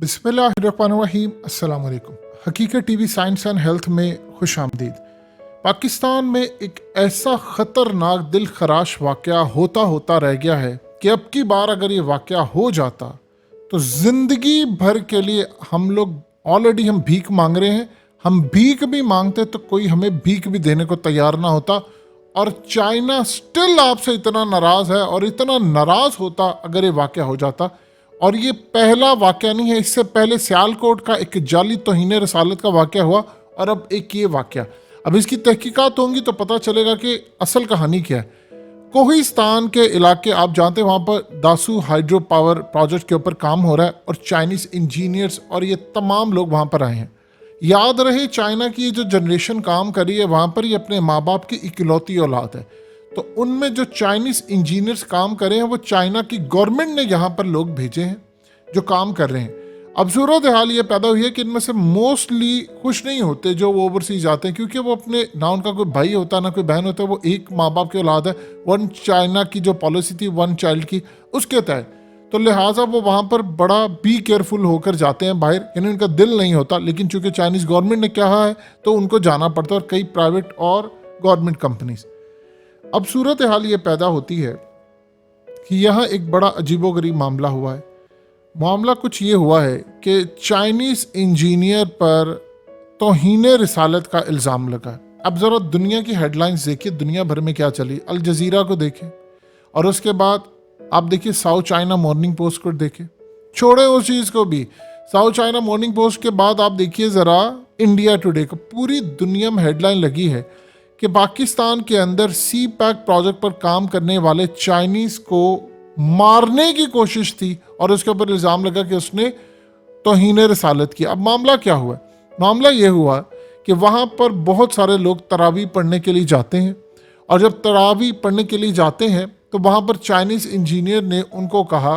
बिस्मिल्लाहिर्रहमानिर्रहीम। अस्सलाम वालेकुम। हकीकत टीवी साइंस एंड हेल्थ में खुश आमदीद। पाकिस्तान में एक ऐसा ख़तरनाक दिल खराश वाक़या होता रह गया है कि अब की बार अगर ये वाक़या हो जाता तो ज़िंदगी भर के लिए हम लोग ऑलरेडी हम भीख मांग रहे हैं, हम भीख भी मांगते तो कोई हमें भीख भी देने को तैयार ना होता। और चाइना स्टिल आपसे इतना नाराज़ है और इतना नाराज़ होता अगर ये वाक़या हो जाता। और ये पहला वाक़या नहीं है, इससे पहले सियालकोट का एक जाली तौहीन रसालत का वाक़या हुआ और अब एक ये वाक़या। अब इसकी तहकीकात होंगी तो पता चलेगा कि असल कहानी क्या है। कोहिस्तान के इलाके आप जानते हैं, वहाँ पर दासू हाइड्रो पावर प्रोजेक्ट के ऊपर काम हो रहा है और चाइनीज़ इंजीनियर्स और ये तमाम लोग वहाँ पर आए हैं। याद रहे चाइना की जो जनरेशन काम करी है वहाँ पर ये अपने माँ बाप की इकलौती औलाद है, तो उनमें जो चाइनीज़ इंजीनियर्स काम कर रहे हैं वो चाइना की गवर्नमेंट ने यहाँ पर लोग भेजे हैं जो काम कर रहे हैं। अब सूरत हाल ये पैदा हुई है कि इनमें से मोस्टली खुश नहीं होते जो वो ओवरसीज जाते हैं, क्योंकि वो अपने ना उनका कोई भाई होता ना कोई बहन होता, वो एक माँ बाप की औलाद है। वन चाइना की जो पॉलिसी थी वन चाइल्ड की, उसके तहत तो लिहाजा वो वहाँ पर बड़ा बी केयरफुल होकर जाते हैं बाहर, यानी उनका दिल नहीं होता, लेकिन चूंकि चाइनीज़ गवर्नमेंट ने कहा है तो उनको जाना पड़ता है, और कई प्राइवेट और गवर्नमेंट कंपनीज। अब सूरत हाल ये पैदा होती है कि यहाँ एक बड़ा अजीबोगरीब मामला हुआ है। मामला कुछ ये हुआ है कि चाइनीज़ इंजीनियर पर तौहीन रिसालत का इल्ज़ाम लगा। अब ज़रा दुनिया की हेडलाइंस देखिए, दुनिया भर में क्या चली। अल जज़ीरा को देखें और उसके बाद आप देखिए साउथ चाइना मॉर्निंग पोस्ट को देखें, छोड़े उस चीज़ को भी। साउथ चाइना मॉर्निंग पोस्ट के बाद आप देखिए ज़रा इंडिया टुडे को, पूरी दुनिया में हेडलाइन लगी है कि पाकिस्तान के अंदर सी पैक प्रोजेक्ट पर काम करने वाले चाइनीज़ को मारने की कोशिश थी और उसके ऊपर इल्ज़ाम लगा कि उसने तौहीन रिसालत की। अब मामला क्या हुआ? मामला ये हुआ कि वहाँ पर बहुत सारे लोग तरावी पढ़ने के लिए जाते हैं, और जब तरावी पढ़ने के लिए जाते हैं तो वहाँ पर चाइनीज़ इंजीनियर ने उनको कहा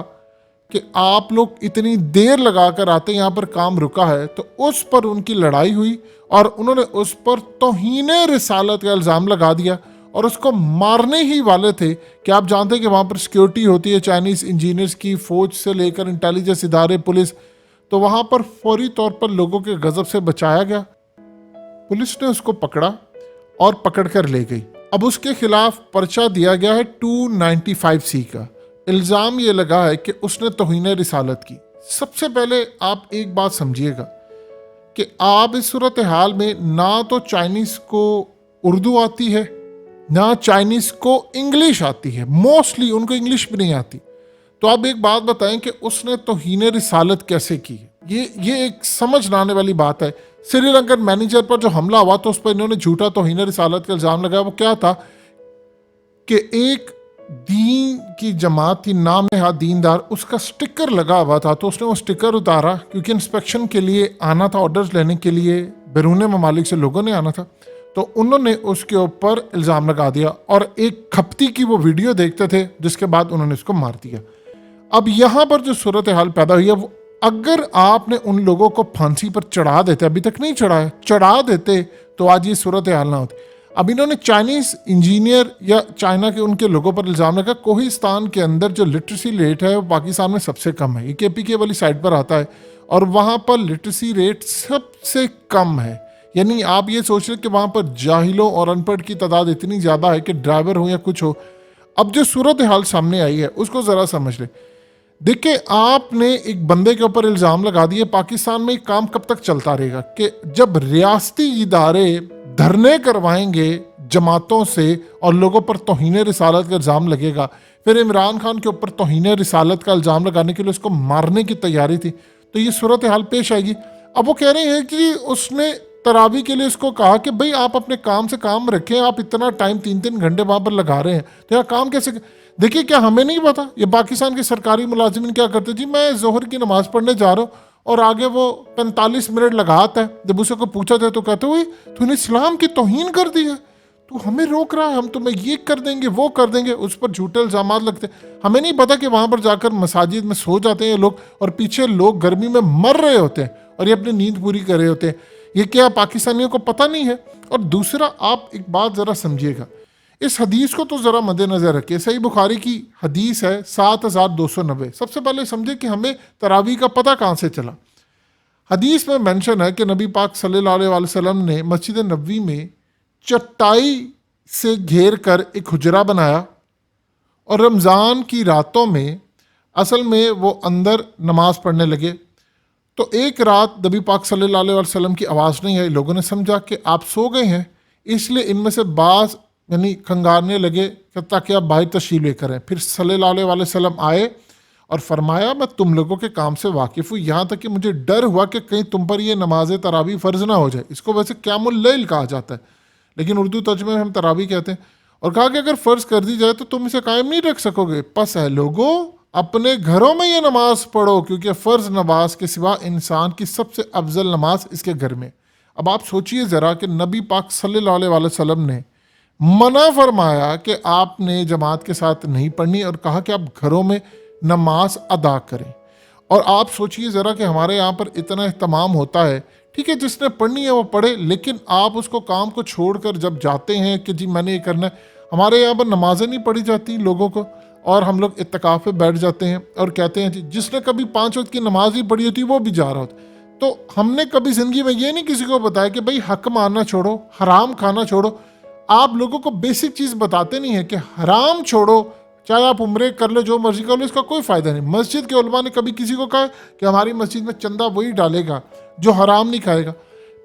कि आप लोग इतनी देर लगा कर आते हैं, यहाँ पर काम रुका है। तो उस पर उनकी लड़ाई हुई और उन्होंने उस पर तौहीन रिसालत का इल्ज़ाम लगा दिया और उसको मारने ही वाले थे। कि आप जानते हैं कि वहाँ पर सिक्योरिटी होती है चाइनीज़ इंजीनियर्स की, फ़ौज से लेकर इंटेलिजेंस इदारे, पुलिस। तो वहाँ पर फौरी तौर पर लोगों के गज़ब से बचाया गया। पुलिस ने उसको पकड़ा और पकड़ कर ले गई। अब उसके खिलाफ पर्चा दिया गया है 295C का। इल्ज़ाम ये लगा है कि उसने तौहीन रिसालत की। सबसे पहले आप एक बात समझिएगा कि आप इस सूरत हाल में ना तो चाइनीज़ को उर्दू आती है ना चाइनीज़ को इंग्लिश आती है, मोस्टली उनको इंग्लिश भी नहीं आती। तो आप एक बात बताएं कि उसने तौहीन रिसालत कैसे की? ये एक समझ ना आने वाली बात है। श्रीलंकन मैनेजर पर जो हमला हुआ तो उस पर इन्होंने झूठा तौहीन रिसालत का इल्ज़ाम लगाया। वो क्या था कि एक दीन की जमात थी, नाम है दीनदार, उसका स्टिकर लगा हुआ था, तो उसने वो स्टिकर उतारा क्योंकि इंस्पेक्शन के लिए आना था, ऑर्डर्स लेने के लिए बैरून ममालिक से लोगों ने आना था। तो उन्होंने उसके ऊपर इल्ज़ाम लगा दिया और एक खपती की वो वीडियो देखते थे, जिसके बाद उन्होंने उसको मार दिया। अब यहाँ पर जो सूरत हाल पैदा हुई है, वो अगर आपने उन लोगों को फांसी पर चढ़ा देते, अभी तक नहीं चढ़ाया, चढ़ा देते तो आज ये सूरत हाल ना होती। अब इन्होंने चाइनीज़ इंजीनियर या चाइना के उनके लोगों पर इल्ज़ाम लगा। कोहिस्तान के अंदर जो लिटरेसी रेट है वो पाकिस्तान में सबसे कम है, ये KPK वाली साइड पर आता है, और वहाँ पर लिटरेसी रेट सबसे कम है। यानी आप ये सोच रहे कि वहाँ पर जाहिलों और अनपढ़ की तादाद इतनी ज़्यादा है कि ड्राइवर हो या कुछ हो। अब जो सूरत हाल सामने आई है उसको ज़रा समझ ले। देखिए, आपने एक बंदे के ऊपर इल्ज़ाम लगा दिए। पाकिस्तान में काम कब तक चलता रहेगा कि जब रियासती इदारे धरने करवाएंगे जमातों से और लोगों पर तौहीन रिसालत का इल्ज़ाम लगेगा। फिर इमरान खान के ऊपर तौहीन रिसालत का इल्ज़ाम लगाने के लिए उसको मारने की तैयारी थी, तो ये सूरत हाल पेश आएगी। अब वो कह रहे हैं कि उसने तरावी के लिए उसको कहा कि भाई आप अपने काम से काम रखें, आप इतना टाइम 3-3 घंटे वहाँ पर लगा रहे हैं, तो यहाँ काम कैसे? देखिए, क्या हमें नहीं पता ये पाकिस्तान के सरकारी मुलाजिमिन क्या करते? जी मैं जोहर की नमाज़ पढ़ने जा रहा हूँ और आगे वो 45 मिनट लगाता है। जब उसे को पूछा जाए तो कहते हुए तूने इस्लाम की तौहीन कर दी है, तू हमें रोक रहा है, हम तुम्हें ये कर देंगे वो कर देंगे। उस पर झूठे इल्ज़ाम लगते। हमें नहीं पता कि वहाँ पर जाकर मसाजिद में सो जाते हैं लोग और पीछे लोग गर्मी में मर रहे होते हैं और ये अपनी नींद पूरी कर रहे होते हैं। ये क्या पाकिस्तानियों को पता नहीं है? और दूसरा, आप एक बात ज़रा समझिएगा, इस हदीस को तो ज़रा मद्देनज़र रखिए। सही बुखारी की हदीस है 7290। सबसे पहले समझे कि हमें तरावी का पता कहाँ से चला। حدیث میں منشن ہے کہ نبی پاک صلی اللہ علیہ وسلم نے مسجد نبوی میں چٹائی سے گھیر کر ایک حجرہ بنایا اور رمضان کی راتوں میں اصل میں وہ اندر نماز پڑھنے لگے. تو ایک رات نبی پاک صلی اللہ علیہ وسلم کی آواز نہیں آئی. لوگوں نے سمجھا کہ آپ سو گئے ہیں، اس لیے ان میں سے بعض کھنگارنے لگے کہ تاکہ آپ باہر تشریف لے کریں. پھر صلی اللہ علیہ وسلم آئے اور فرمایا میں تم لوگوں کے کام سے واقف ہوں، یہاں تک کہ مجھے ڈر ہوا کہ کہیں تم پر یہ نماز تراویح فرض نہ ہو جائے. اس کو ویسے قیام اللیل کہا جاتا ہے، لیکن اردو ترجمے میں ہم تراویح کہتے ہیں. اور کہا کہ اگر فرض کر دی جائے تو تم اسے قائم نہیں رکھ سکو گے، پس اے لوگوں اپنے گھروں میں یہ نماز پڑھو، کیونکہ فرض نماز کے سوا انسان کی سب سے افضل نماز اس کے گھر میں. اب آپ سوچئے ذرا کہ نبی پاک صلی اللہ علیہ وسلم نے منع فرمایا کہ آپ نے جماعت کے ساتھ نہیں پڑھنی اور کہا کہ آپ گھروں میں نماز ادا کریں. اور آپ سوچئے ذرا کہ ہمارے یہاں پر اتنا اہتمام ہوتا ہے، ٹھیک ہے جس نے پڑھنی ہے وہ پڑھے، لیکن آپ اس کو کام کو چھوڑ کر جب جاتے ہیں کہ جی میں نے یہ کرنا ہے. ہمارے یہاں پر نمازیں نہیں پڑھی جاتی لوگوں کو، اور ہم لوگ اعتکاف پہ بیٹھ جاتے ہیں اور کہتے ہیں جی جس نے کبھی 5 وقت کی نماز ہی پڑھی ہوتی وہ بھی جا رہا ہوتا. تو ہم نے کبھی زندگی میں یہ نہیں کسی کو بتایا کہ بھائی حق ماننا چھوڑو، حرام کھانا چھوڑو. آپ لوگوں کو بیسک چیز بتاتے نہیں ہیں کہ حرام چھوڑو، چاہے آپ عمرے کر لو، جو مرضی کر لو، اس کا کوئی فائدہ نہیں. مسجد کے علماء نے کبھی کسی کو کہا کہ ہماری مسجد میں چندہ وہی ڈالے گا جو حرام نہیں کھائے گا.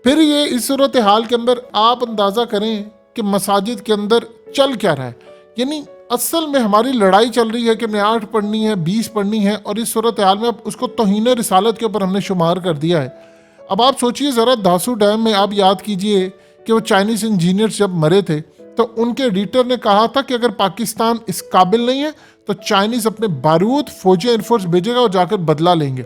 پھر یہ اس صورتحال کے اندر آپ اندازہ کریں کہ مساجد کے اندر چل کیا رہا ہے. یعنی اصل میں ہماری لڑائی چل رہی ہے کہ ہم نے 8 پڑھنی ہے، 20 پڑھنی ہے، اور اس صورتحال میں اب اس کو توہین رسالت کے اوپر ہم نے شمار کر دیا ہے. اب آپ سوچئے ذرا دھاسو ڈیم میں آپ یاد کیجئے کہ وہ چائنیز انجینئرز جب مرے تھے تو ان کے ایڈیٹر نے کہا تھا کہ اگر پاکستان اس قابل نہیں ہے تو چائنیز اپنے بارود فوجی ایئر فورس بھیجے گا اور جا کر بدلہ لیں گے.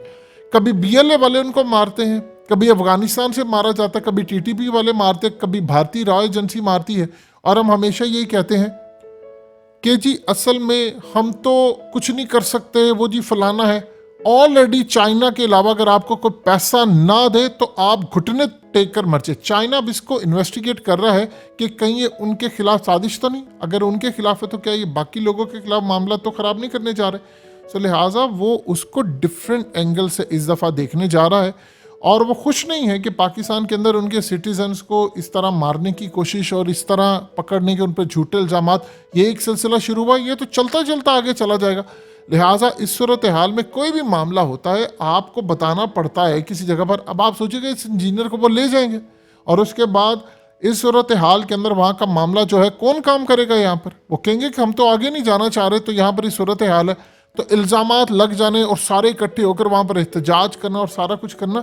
کبھی بی ایل اے والے ان کو مارتے ہیں، کبھی افغانستان سے مارا جاتا ہے، کبھی ٹی ٹی پی والے مارتے ہیں، کبھی بھارتی را ایجنسی مارتی ہے. اور ہم ہمیشہ یہی کہتے ہیں کہ جی اصل میں ہم تو کچھ نہیں کر سکتے، وہ جی فلانا ہے. آلریڈی چائنا کے علاوہ اگر آپ کو کوئی پیسہ نہ دے تو آپ گھٹنے ٹیک کر مر جائے. چائنا اب اس کو انویسٹیگیٹ کر رہا ہے کہ کہیں یہ ان کے خلاف سازش تو نہیں، اگر ان کے خلاف ہے تو کیا یہ باقی لوگوں کے خلاف معاملہ تو خراب نہیں کرنے جا رہے. سو لہٰذا وہ اس کو ڈفرینٹ اینگل سے اس دفعہ دیکھنے جا رہا ہے، اور وہ خوش نہیں ہے کہ پاکستان کے اندر ان کے سٹیزنز کو اس طرح مارنے کی کوشش اور اس طرح پکڑنے کے ان پہ جھوٹے الزامات، یہ ایک سلسلہ شروع ہوا، یہ تو چلتا چلتا آگے چلا جائے گا. لہٰذا اس صورتحال میں کوئی بھی معاملہ ہوتا ہے آپ کو بتانا پڑتا ہے کسی جگہ پر. اب آپ سوچیں گے اس انجینئر کو وہ لے جائیں گے اور اس کے بعد اس صورتحال کے اندر وہاں کا معاملہ جو ہے کون کام کرے گا یہاں پر؟ وہ کہیں گے کہ ہم تو آگے نہیں جانا چاہ رہے، تو یہاں پر اس صورتحال ہے. تو الزامات لگ جانے اور سارے اکٹھے ہو کر وہاں پر احتجاج کرنا اور سارا کچھ کرنا،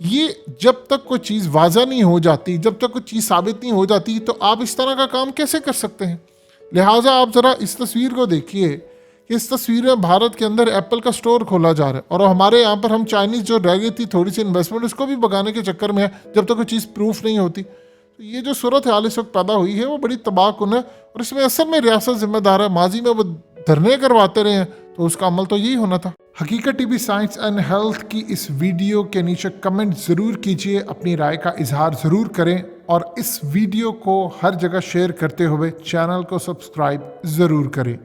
یہ جب تک کوئی چیز واضح نہیں ہو جاتی، جب تک کوئی چیز ثابت نہیں ہو جاتی، تو آپ اس طرح کا کام کیسے کر سکتے ہیں؟ لہٰذا آپ ذرا اس تصویر کو دیکھیے کہ اس تصویر میں بھارت کے اندر ایپل کا سٹور کھولا جا رہا ہے، اور ہمارے یہاں پر ہم چائنیز جو رہ گئی تھی تھوڑی سی انویسٹمنٹ، اس کو بھی بگانے کے چکر میں ہے جب تک کوئی چیز پروف نہیں ہوتی. تو یہ جو صورتحال اس وقت پیدا ہوئی ہے وہ بڑی تباہ کن ہے، اور اس میں اصل میں ریاست ذمہ دار ہے. ماضی میں وہ دھرنے کرواتے رہے ہیں تو اس کا عمل تو یہی ہونا تھا. حقیقت T V science and health کی اس ویڈیو کے نیچے کمنٹ ضرور کیجئے، اپنی رائے کا اظہار ضرور کریں، اور اس ویڈیو کو ہر جگہ شیئر کرتے ہوئے چینل کو سبسکرائب ضرور کریں.